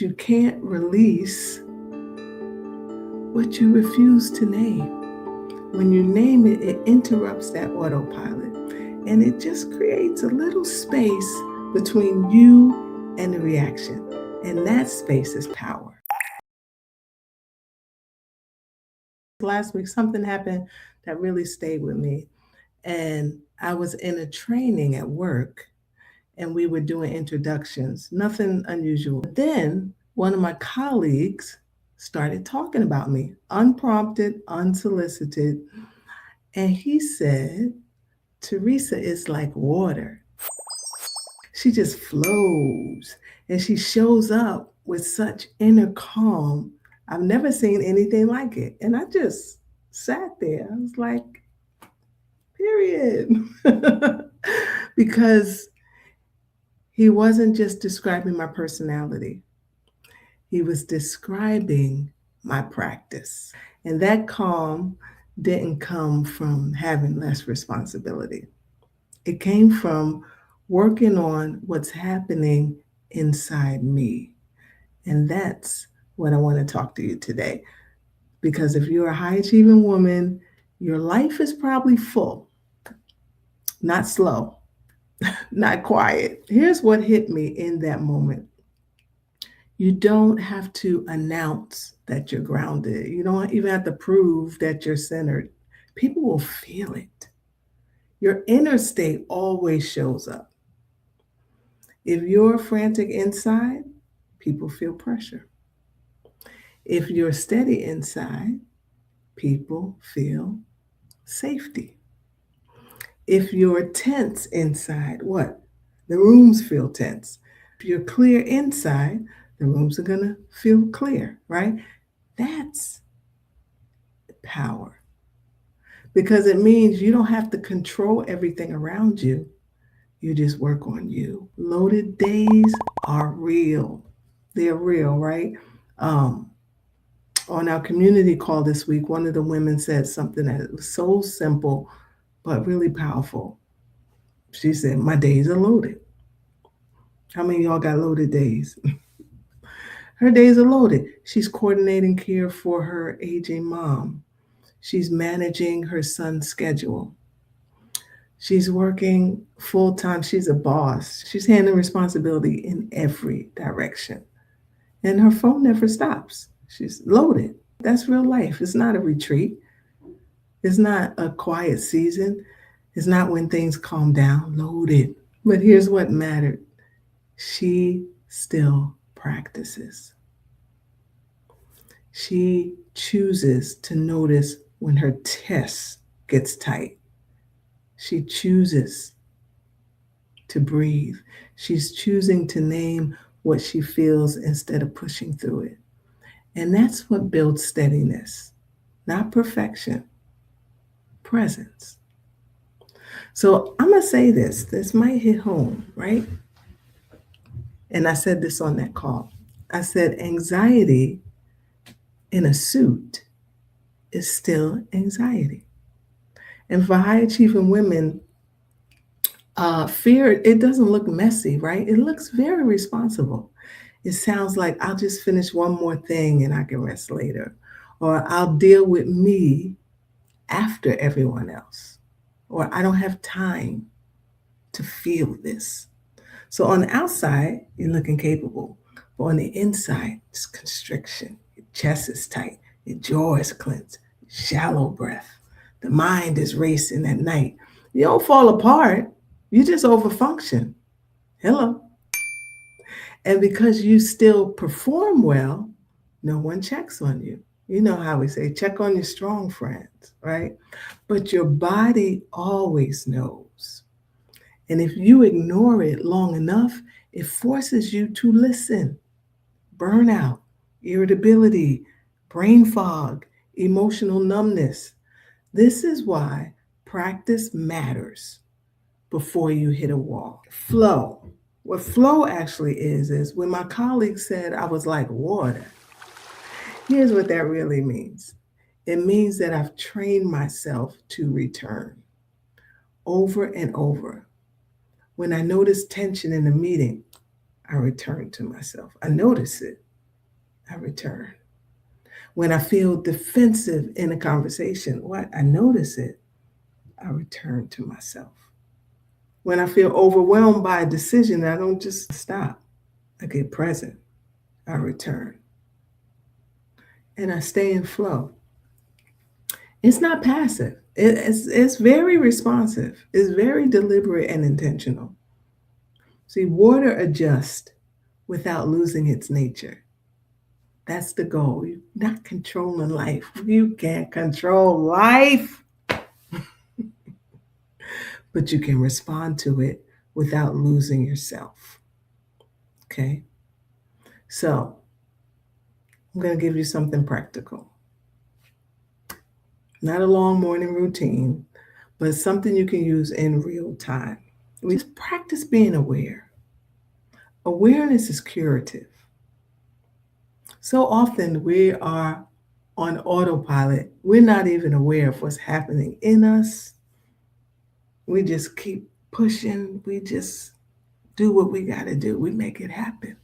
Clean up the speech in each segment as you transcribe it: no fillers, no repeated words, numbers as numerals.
You can't release what you refuse to name. When you name it, it interrupts that autopilot and it just creates a little space between you and the reaction. And that space is power. Last week, something happened that really stayed with me. And I was in a training at work and we were doing introductions, nothing unusual. Then one of my colleagues started talking about me, unprompted, unsolicited. And he said, Teresa is like water. She just flows and she shows up with such inner calm. I've never seen anything like it. And I just sat there. I was like, period. Because he wasn't just describing my personality, he was describing my practice. And that calm didn't come from having less responsibility, it came from working on what's happening inside me. And that's what I want to talk to you today. Because if you're a high achieving woman, your life is probably full, not slow, not quiet. Here's what hit me in that moment. You don't have to announce that you're grounded. You don't even have to prove that you're centered. People will feel it. Your inner state always shows up. If you're frantic inside, people feel pressure. If you're steady inside, people feel safety. If you're tense inside, what? The rooms feel tense. If you're clear inside, the rooms are going to feel clear, right? That's power. Because it means you don't have to control everything around you. You just work on you. Loaded days are real. They're real, right? Um, on our community call this week, one of the women said something that was so simple, but really powerful. She said, my days are loaded. How many of y'all got loaded days? Her days are loaded. She's coordinating care for her aging mom. She's managing her son's schedule. She's working full time. She's a boss. She's handling responsibility in every direction. And her phone never stops. She's loaded. That's real life. It's not a retreat. It's not a quiet season. It's not when things calm down. Loaded. But here's what mattered. She still practices. She chooses to notice when her chest gets tight. She chooses to breathe. She's choosing to name what she feels instead of pushing through it. And that's what builds steadiness, not perfection, presence. So I'm going to say this might hit home, right? And I said this on that call. I said, anxiety in a suit is still anxiety. And for high achieving women, fear, it doesn't look messy, right? It looks very responsible. It sounds like I'll just finish one more thing and I can rest later. Or I'll deal with me after everyone else. Or I don't have time to feel this. So on the outside, you're looking capable. But on the inside, it's constriction. Your chest is tight. Your jaw is clenched. Shallow breath. The mind is racing at night. You don't fall apart. You just overfunction. Hello. And because you still perform well, no one checks on you. You know how we say, check on your strong friends, right? But your body always knows. And if you ignore it long enough, it forces you to listen. Burnout, irritability, brain fog, emotional numbness. This is why practice matters before you hit a wall. Flow. What flow actually is when my colleague said I was like water. Here's what that really means. It means that I've trained myself to return over and over. When I notice tension in a meeting, I return to myself. I notice it. I return. When I feel defensive in a conversation, what? I notice it. I return to myself. When I feel overwhelmed by a decision, I don't just stop. I get present. I return. And I stay in flow. It's not passive. It's very responsive. It's very deliberate and intentional. See, water adjusts without losing its nature. That's the goal. You're not controlling life. You can't control life, but you can respond to it without losing yourself. Okay? So, I'm going to give you something practical. Not a long morning routine, but something you can use in real time. We just practice being aware. Awareness is curative. So often we are on autopilot. We're not even aware of what's happening in us. We just keep pushing. We just do what we got to do. We make it happen.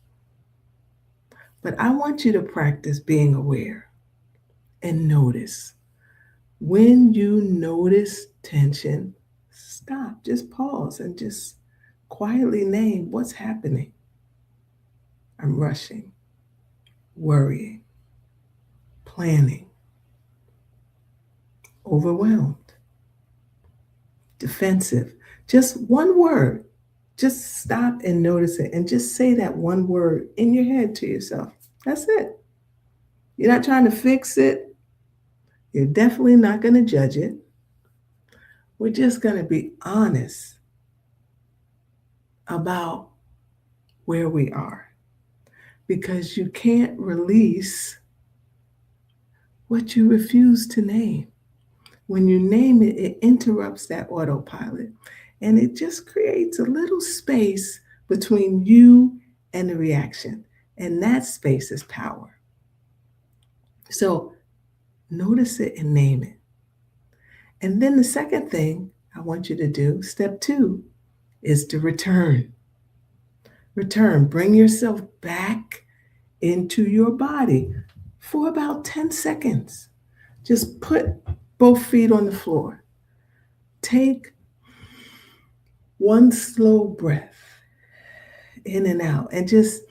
But I want you to practice being aware and notice. When you notice tension, stop, just pause and just quietly name what's happening. I'm rushing, worrying, planning, overwhelmed, defensive. Just one word. Just stop and notice it and just say that one word in your head to yourself. That's it. You're not trying to fix it. You're definitely not going to judge it. We're just going to be honest about where we are, because you can't release what you refuse to name. When you name it, it interrupts that autopilot, and it just creates a little space between you and the reaction, and that space is power. So notice it and name it. And then the second thing I want you to do, step 2, is to return. Return. Bring yourself back into your body for about 10 seconds. Just put both feet on the floor. Take one slow breath in and out and just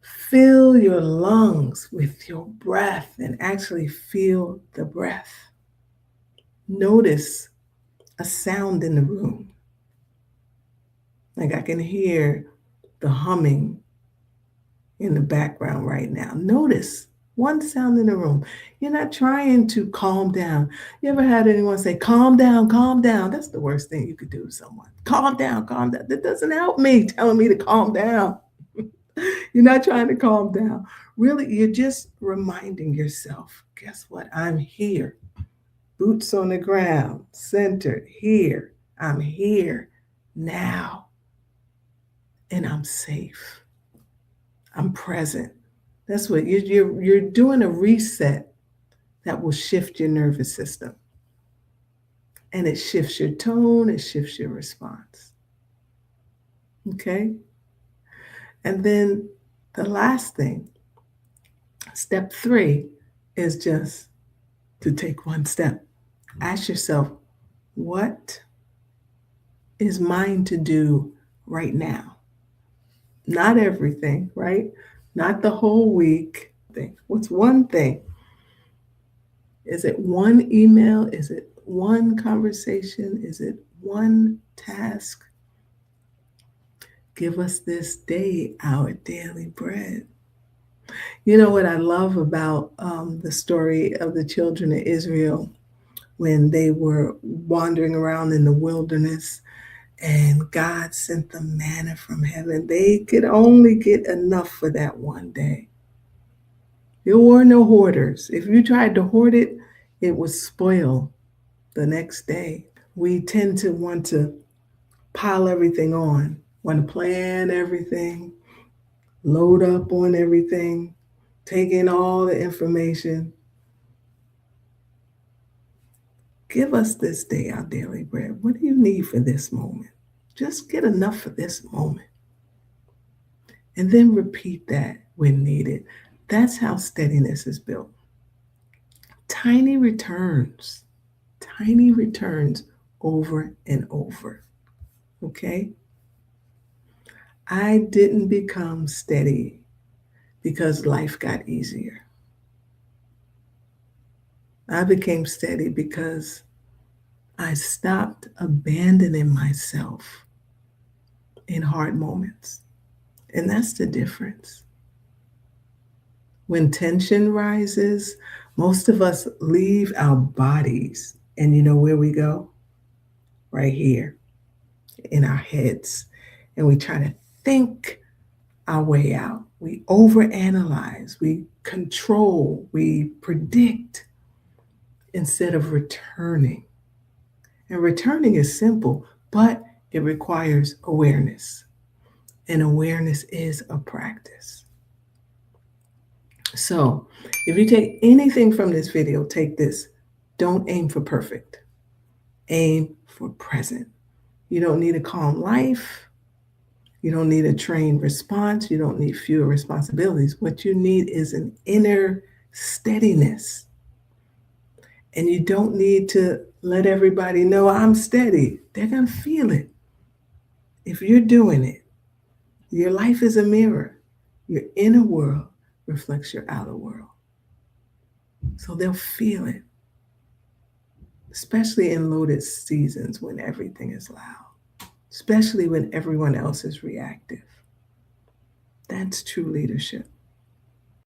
fill your lungs with your breath and actually feel the breath. Notice a sound in the room. Like I can hear the humming in the background right now. Notice one sound in the room. You're not trying to calm down. You ever had anyone say, calm down, calm down? That's the worst thing you could do to someone. Calm down, calm down. That doesn't help me telling me to calm down. You're not trying to calm down. Really, you're just reminding yourself, guess what? I'm here. Boots on the ground, centered, here. I'm here now. And I'm safe. I'm present. That's what you're doing, a reset that will shift your nervous system. And it shifts your tone, it shifts your response. Okay? And then the last thing, step 3, is just to take one step. Ask yourself, what is mine to do right now? Not everything, right? Not the whole week thing. What's one thing? Is it one email? Is it one conversation? Is it one task? Give us this day our daily bread. You know what I love about the story of the children of Israel when they were wandering around in the wilderness and God sent them manna from heaven. They could only get enough for that one day. There were no hoarders. If you tried to hoard it, it would spoil the next day. We tend to want to pile everything on, want to plan everything, load up on everything, take in all the information. Give us this day our daily bread. What do you need for this moment? Just get enough for this moment. And then repeat that when needed. That's how steadiness is built. Tiny returns, tiny returns over and over. Okay? I didn't become steady because life got easier. I became steady because I stopped abandoning myself in hard moments. And that's the difference. When tension rises, most of us leave our bodies. And you know where we go? Right here in our heads. And we try to think our way out. We overanalyze, we control, we predict instead of returning. And returning is simple, but it requires awareness. And awareness is a practice. So, if you take anything from this video, take this. Don't aim for perfect. Aim for present. You don't need a calm life. You don't need a trained response. You don't need fewer responsibilities. What you need is an inner steadiness. And you don't need to let everybody know I'm steady. They're going to feel it. If you're doing it, your life is a mirror. Your inner world reflects your outer world. So they'll feel it, especially in loaded seasons when everything is loud, especially when everyone else is reactive. That's true leadership.